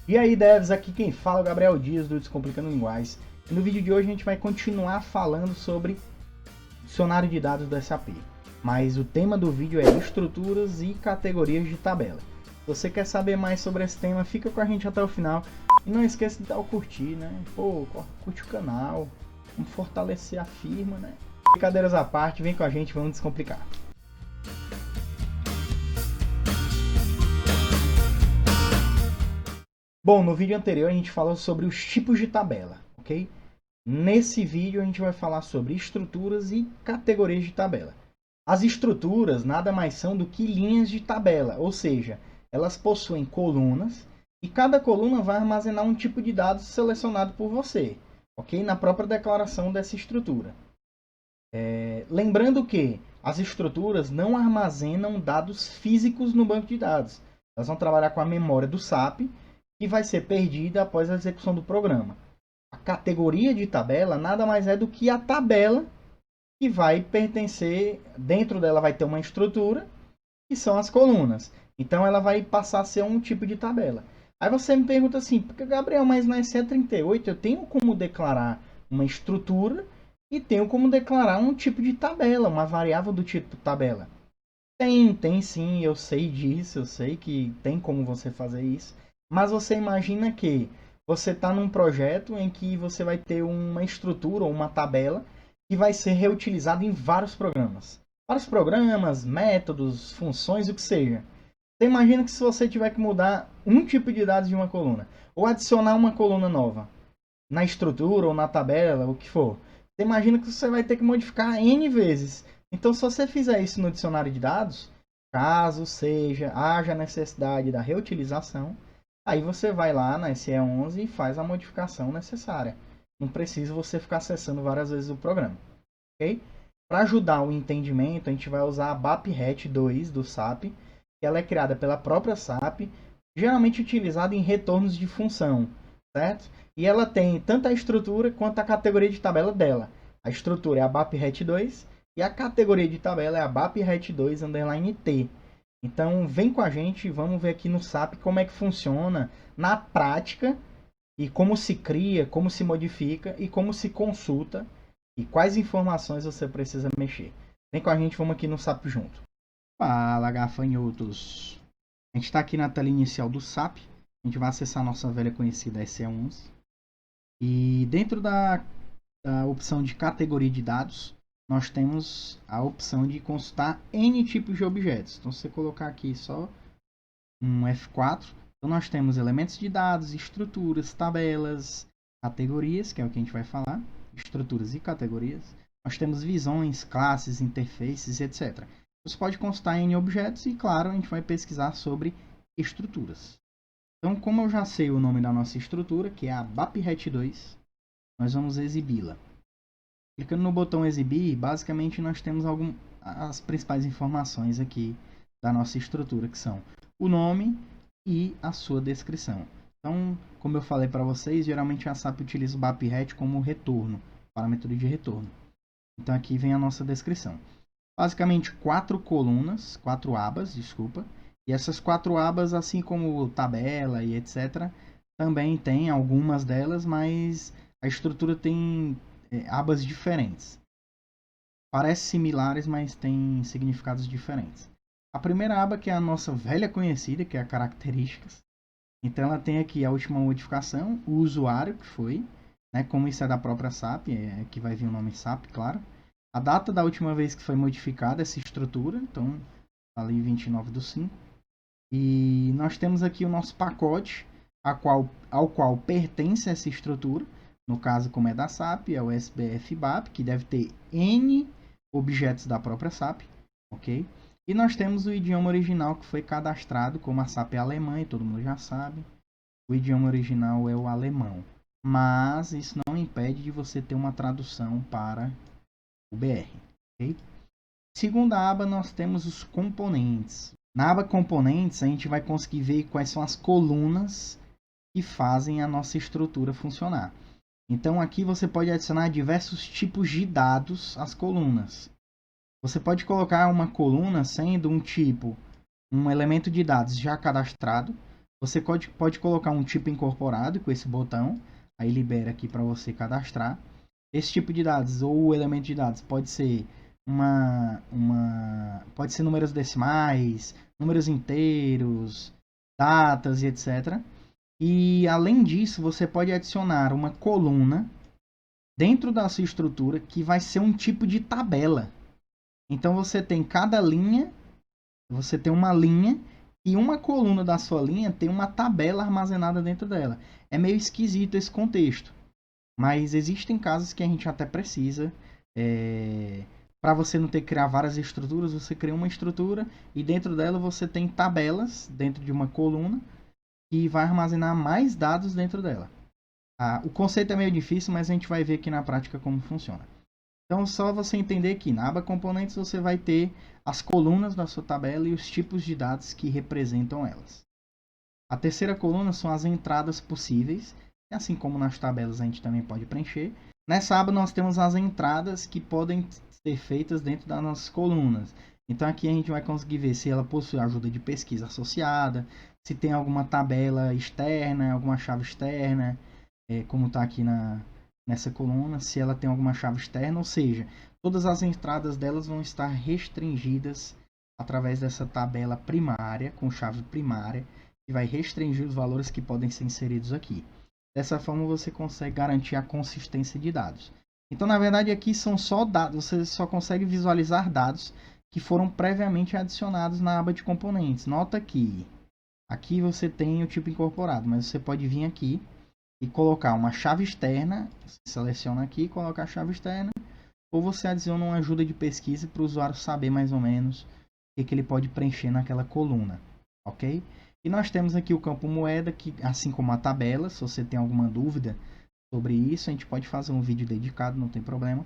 E aí, devs, aqui quem fala é o Gabriel Dias do Descomplicando Linguagens. E no vídeo de hoje a gente vai continuar falando sobre dicionário de dados do SAP. Mas o tema do vídeo é estruturas e categorias de tabela. Se você quer saber mais sobre esse tema, fica com a gente até o final. E não esqueça de dar o curtir, né? Pô, curte o canal, vamos fortalecer a firma, né? Brincadeiras à parte, vem com a gente, vamos descomplicar. Bom, no vídeo anterior a gente falou sobre os tipos de tabela, ok? Nesse vídeo a gente vai falar sobre estruturas e categorias de tabela. As estruturas nada mais são do que linhas de tabela, ou seja, elas possuem colunas e cada coluna vai armazenar um tipo de dados selecionado por você, ok? Na própria declaração dessa estrutura. Lembrando que as estruturas não armazenam dados físicos no banco de dados. Elas vão trabalhar com a memória do SAP, que vai ser perdida após a execução do programa. A categoria de tabela nada mais é do que a tabela que vai pertencer, dentro dela vai ter uma estrutura, que são as colunas. Então ela vai passar a ser um tipo de tabela. Aí você me pergunta assim, Gabriel, mas na SE38 eu tenho como declarar uma estrutura e tenho como declarar um tipo de tabela, uma variável do tipo tabela. Tem sim, eu sei disso, eu sei que tem como você fazer isso. Mas você imagina que você está num projeto em que você vai ter uma estrutura ou uma tabela que vai ser reutilizada em vários programas. Vários programas, métodos, funções, o que seja. Você imagina que se você tiver que mudar um tipo de dados de uma coluna, ou adicionar uma coluna nova, na estrutura ou na tabela, o que for, você imagina que você vai ter que modificar N vezes. Então, se você fizer isso no dicionário de dados, caso haja necessidade da reutilização, aí você vai lá na SE11 e faz a modificação necessária. Não precisa você ficar acessando várias vezes o programa. Okay? Para ajudar o entendimento, a gente vai usar a BAP-RET 2 do SAP, que ela é criada pela própria SAP, geralmente utilizada em retornos de função, certo? E ela tem tanto a estrutura quanto a categoria de tabela dela. A estrutura é a BAP-RET 2 e a categoria de tabela é a BAP-RET 2 _T. Então vem com a gente, vamos ver aqui no SAP como é que funciona na prática e como se cria, como se modifica e como se consulta e quais informações você precisa mexer. Vem com a gente, vamos aqui no SAP junto. Fala, gafanhotos! A gente está aqui na tela inicial do SAP. A gente vai acessar a nossa velha conhecida SE11. E dentro da opção de categoria de dados, nós temos a opção de consultar N tipos de objetos. Então, se você colocar aqui só um F4, então nós temos elementos de dados, estruturas, tabelas, categorias, que é o que a gente vai falar, estruturas e categorias. Nós temos visões, classes, interfaces, etc. Você pode consultar N objetos e, claro, a gente vai pesquisar sobre estruturas. Então, como eu já sei o nome da nossa estrutura, que é a BAP-RET 2, nós vamos exibi-la. Clicando no botão exibir, basicamente nós temos as principais informações aqui da nossa estrutura, que são o nome e a sua descrição. Então, como eu falei para vocês, geralmente a SAP utiliza o BAP-RET como retorno, parâmetro de retorno. Então aqui vem a nossa descrição. Basicamente 4 abas, e essas 4 abas, assim como tabela e etc., também tem algumas delas, mas a estrutura tem abas diferentes. Parecem similares, mas tem significados diferentes. A primeira aba, que é a nossa velha conhecida, que é a características. Então ela tem aqui a última modificação, o usuário que foi, né, como isso é da própria SAP, que vai vir o nome SAP, claro. A data da última vez que foi modificada essa estrutura, então ali 29/5. E nós temos aqui o nosso pacote ao qual pertence essa estrutura. No caso, como é da SAP, é o SBF-BAP, que deve ter N objetos da própria SAP. Ok? E nós temos o idioma original que foi cadastrado, como a SAP é alemã, e todo mundo já sabe. O idioma original é o alemão. Mas isso não impede de você ter uma tradução para o BR. Okay? Segunda aba, nós temos os componentes. Na aba componentes, a gente vai conseguir ver quais são as colunas que fazem a nossa estrutura funcionar. Então aqui você pode adicionar diversos tipos de dados às colunas. Você pode colocar uma coluna sendo um elemento de dados já cadastrado. Você pode colocar um tipo incorporado com esse botão, aí libera aqui para você cadastrar. Esse tipo de dados ou elemento de dados pode ser pode ser números decimais, números inteiros, datas e etc. E além disso, você pode adicionar uma coluna dentro da sua estrutura que vai ser um tipo de tabela. Então você tem cada linha, você tem uma linha e uma coluna da sua linha tem uma tabela armazenada dentro dela. É meio esquisito esse contexto, mas existem casos que a gente até precisa. Para você não ter que criar várias estruturas, você cria uma estrutura e dentro dela você tem tabelas dentro de uma coluna que vai armazenar mais dados dentro dela. O conceito é meio difícil, mas a gente vai ver aqui na prática como funciona. Então, só você entender que na aba componentes você vai ter as colunas da sua tabela e os tipos de dados que representam elas. A terceira coluna são as entradas possíveis, e assim como nas tabelas a gente também pode preencher. Nessa aba nós temos as entradas que podem ser feitas dentro das nossas colunas. Então aqui a gente vai conseguir ver se ela possui ajuda de pesquisa associada, se tem alguma tabela externa, alguma chave externa, como está aqui nessa coluna, se ela tem alguma chave externa, ou seja, todas as entradas delas vão estar restringidas através dessa tabela primária, com chave primária, que vai restringir os valores que podem ser inseridos aqui. Dessa forma você consegue garantir a consistência de dados. Então, na verdade, aqui são só dados, você só consegue visualizar dados que foram previamente adicionados na aba de componentes. Nota que aqui você tem o tipo incorporado, mas você pode vir aqui e colocar uma chave externa, você seleciona aqui, coloca a chave externa, ou você adiciona uma ajuda de pesquisa para o usuário saber mais ou menos o que ele pode preencher naquela coluna, ok? E nós temos aqui o campo moeda, que assim como a tabela, se você tem alguma dúvida sobre isso, a gente pode fazer um vídeo dedicado, não tem problema.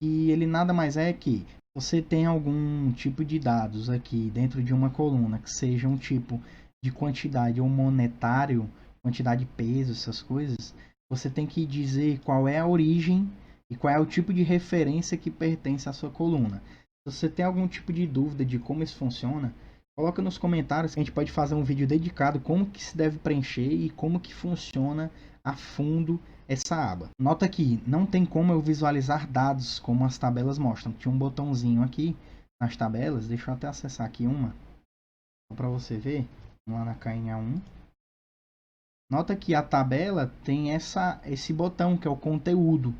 E ele nada mais é que você tem algum tipo de dados aqui dentro de uma coluna, que seja um tipo de quantidade ou monetário, quantidade de peso, essas coisas, você tem que dizer qual é a origem e qual é o tipo de referência que pertence à sua coluna. Se você tem algum tipo de dúvida de como isso funciona, coloca nos comentários que a gente pode fazer um vídeo dedicado como que se deve preencher e como que funciona a fundo essa aba. Nota que não tem como eu visualizar dados como as tabelas mostram. Tinha um botãozinho aqui nas tabelas, deixa eu até acessar aqui uma, para você ver, vamos lá na cainha 1. Nota que a tabela tem esse botão que é o conteúdo.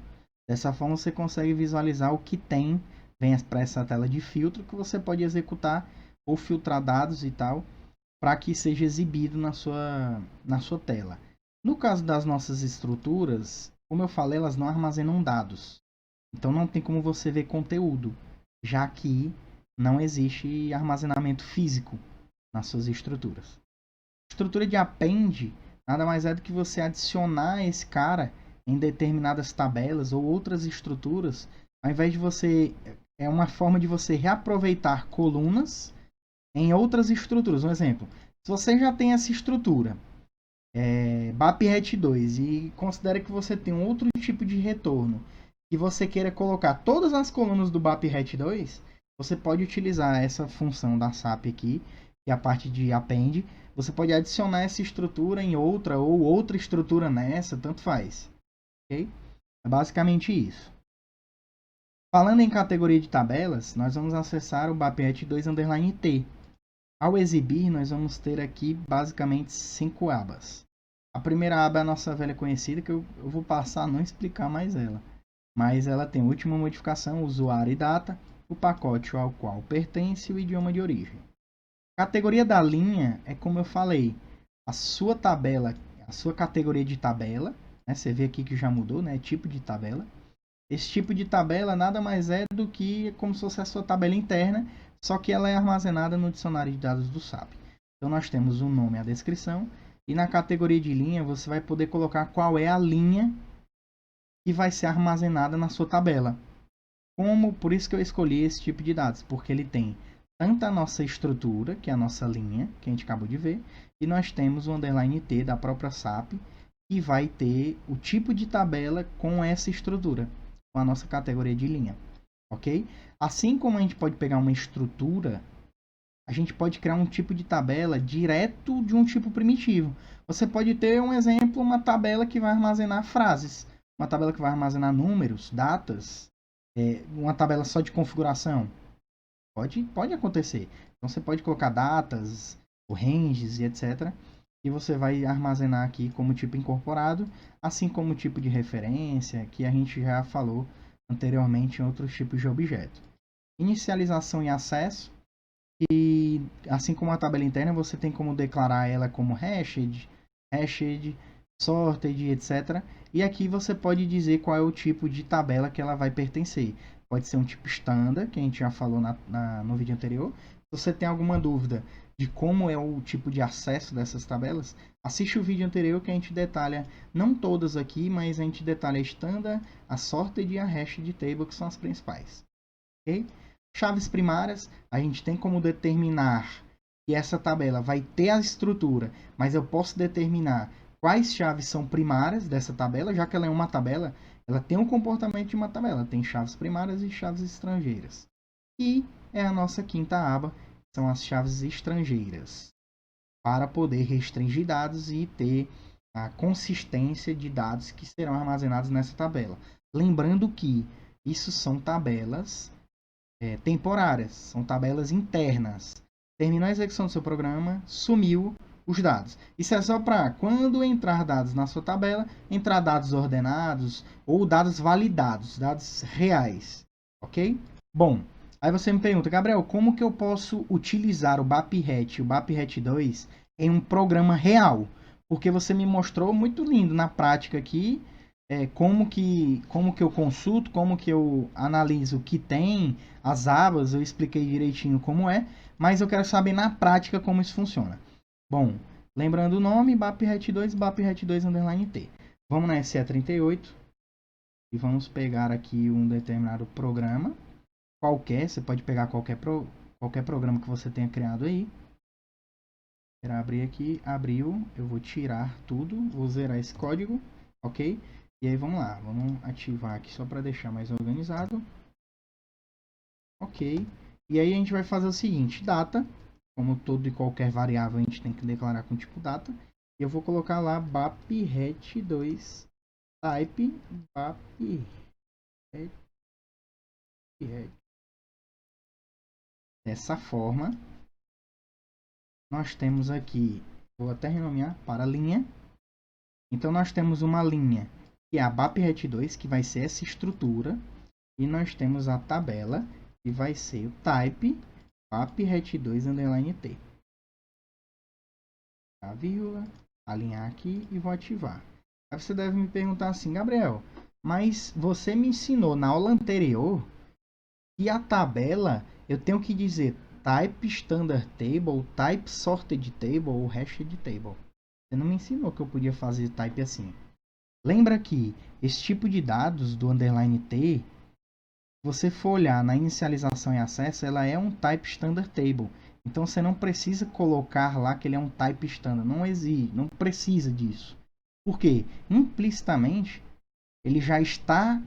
Dessa forma você consegue visualizar o que tem, vem para essa tela de filtro que você pode executar ou filtrar dados e tal, para que seja exibido na sua tela. No caso das nossas estruturas, como eu falei, elas não armazenam dados. Então não tem como você ver conteúdo, já que não existe armazenamento físico nas suas estruturas. A estrutura de append nada mais é do que você adicionar esse cara em determinadas tabelas ou outras estruturas, ao invés de você... É uma forma de você reaproveitar colunas em outras estruturas. Um exemplo, se você já tem essa estrutura, BAP-RET2, e considera que você tem um outro tipo de retorno, e você queira colocar todas as colunas do BAP-RET2, você pode utilizar essa função da SAP aqui, que é a parte de append. Você pode adicionar essa estrutura em outra, ou outra estrutura nessa, tanto faz. Ok? É basicamente isso. Falando em categoria de tabelas, nós vamos acessar o BAP-RET2_T. Ao exibir, nós vamos ter aqui basicamente 5 abas. A primeira aba é a nossa velha conhecida, que eu vou passar a não explicar mais ela. Mas ela tem a última modificação, usuário e data, o pacote ao qual pertence e o idioma de origem. A categoria da linha é como eu falei, a sua tabela, a sua categoria de tabela, né? Você vê aqui que já mudou, né? Tipo de tabela. Esse tipo de tabela nada mais é do que como se fosse a sua tabela interna, só que ela é armazenada no dicionário de dados do SAP. Então nós temos o nome e a descrição, e na categoria de linha você vai poder colocar qual é a linha que vai ser armazenada na sua tabela. Por isso que eu escolhi esse tipo de dados, porque ele tem tanto a nossa estrutura, que é a nossa linha, que a gente acabou de ver, e nós temos o _T da própria SAP, que vai ter o tipo de tabela com essa estrutura, com a nossa categoria de linha, ok? Assim como a gente pode pegar uma estrutura a gente pode criar um tipo de tabela direto de um tipo primitivo. Você pode ter um exemplo, uma tabela que vai armazenar frases, uma tabela que vai armazenar números, datas, uma tabela só de configuração. Pode acontecer. Então você pode colocar datas, ranges e etc. E você vai armazenar aqui como tipo incorporado, assim como o tipo de referência, que a gente já falou anteriormente em outros tipos de objeto. Inicialização e acesso. E assim como a tabela interna, você tem como declarar ela como hashed, sorted, etc. E aqui você pode dizer qual é o tipo de tabela que ela vai pertencer. Pode ser um tipo standard, que a gente já falou no vídeo anterior. Se você tem alguma dúvida de como é o tipo de acesso dessas tabelas, assiste o vídeo anterior que a gente detalha, não todas aqui, mas a gente detalha a standard, a sorted e a hashed table, que são as principais. Ok? Chaves primárias, a gente tem como determinar que essa tabela vai ter a estrutura, mas eu posso determinar quais chaves são primárias dessa tabela, já que ela é uma tabela, ela tem um comportamento de uma tabela, tem chaves primárias e chaves estrangeiras. E é a nossa quinta aba, são as chaves estrangeiras, para poder restringir dados e ter a consistência de dados que serão armazenados nessa tabela. Lembrando que isso são tabelas temporárias, são tabelas internas. Terminou a execução do seu programa, sumiu os dados. Isso é só para quando entrar dados na sua tabela, entrar dados ordenados ou dados validados, dados reais, ok? Bom, aí você me pergunta, Gabriel, como que eu posso utilizar o BAPRET e o BAPRET 2 em um programa real? Porque você me mostrou muito lindo na prática aqui, como que eu consulto, como que eu analiso o que tem, as abas, eu expliquei direitinho como é, mas eu quero saber na prática como isso funciona. Bom, lembrando o nome, BAPRET 2, BAPRET 2 _t. Vamos na SE38 e vamos pegar aqui um determinado programa, qualquer, você pode pegar qualquer programa que você tenha criado aí. Para abrir aqui, abriu, eu vou tirar tudo, vou zerar esse código, ok? E aí vamos lá, vamos ativar aqui só para deixar mais organizado. Ok. E aí a gente vai fazer o seguinte, data, como todo e qualquer variável a gente tem que declarar com tipo data. E eu vou colocar lá BAPRET2 type BAPRET. Dessa forma, nós temos aqui, vou até renomear para linha. Então nós temos uma linha que é a BAPRET2, que vai ser essa estrutura. E nós temos a tabela, que vai ser o type BAPRET2 _t. A vírgula, alinhar aqui e vou ativar. Aí você deve me perguntar assim, Gabriel, mas você me ensinou na aula anterior que a tabela eu tenho que dizer type standard table, type sorted table ou hashed table. Você não me ensinou que eu podia fazer type assim. Lembra que esse tipo de dados do _t, se você for olhar na inicialização e acesso, ela é um type standard table. Então você não precisa colocar lá que ele é um type standard. Não exige, não precisa disso. Por quê? Implicitamente, ele já está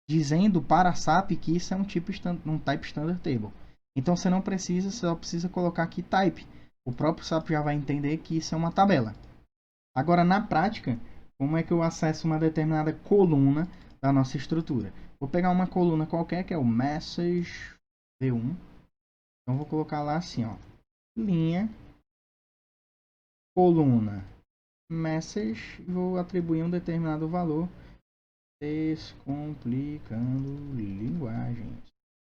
dizendo para a SAP que isso é um type standard table. Então você não precisa, você só precisa colocar aqui type. O próprio SAP já vai entender que isso é uma tabela. Agora, na prática, como é que eu acesso uma determinada coluna da nossa estrutura? Vou pegar uma coluna qualquer, que é o message v1. Então, vou colocar lá assim, ó, linha, coluna, message, e vou atribuir um determinado valor, descomplicando linguagens.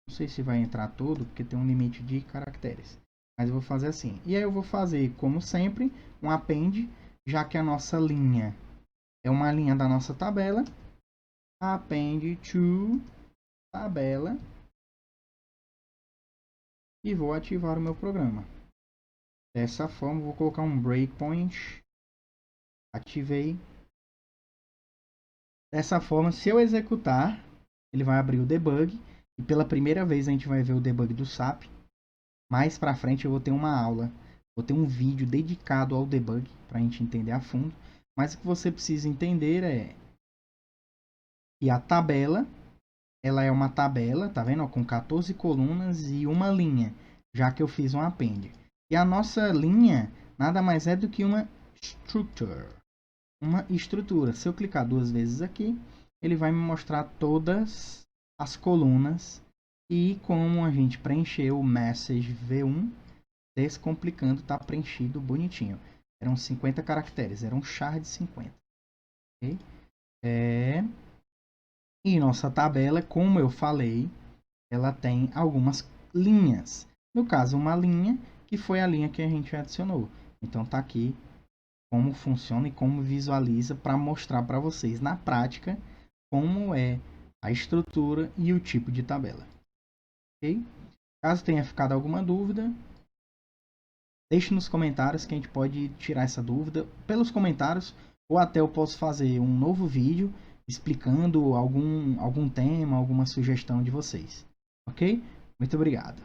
Não sei se vai entrar todo, porque tem um limite de caracteres. Mas eu vou fazer assim. E aí eu vou fazer, como sempre, um append, já que a nossa linha é uma linha da nossa tabela. Append to tabela. E vou ativar o meu programa. Dessa forma, vou colocar um breakpoint. Ativei. Dessa forma, se eu executar, ele vai abrir o debug. E pela primeira vez a gente vai ver o debug do SAP. Mais pra frente eu vou ter uma aula. Vou ter um vídeo dedicado ao debug, para a gente entender a fundo. Mas o que você precisa entender é que a tabela, ela é uma tabela, tá vendo? Com 14 colunas e uma linha. já que eu fiz um append. E a nossa linha nada mais é do que uma estrutura. Se eu clicar 2 vezes aqui, ele vai me mostrar todas as colunas e como a gente preencheu o message V1, descomplicando, está preenchido bonitinho. Eram 50 caracteres, era um char de 50. Okay? E nossa tabela, como eu falei, ela tem algumas linhas. No caso, uma linha que foi a linha que a gente adicionou. Então tá aqui como funciona e como visualiza para mostrar para vocês na prática como é a estrutura e o tipo de tabela. Ok? Caso tenha ficado alguma dúvida, deixe nos comentários que a gente pode tirar essa dúvida pelos comentários, ou até eu posso fazer um novo vídeo explicando algum tema, alguma sugestão de vocês. Ok? Muito obrigado.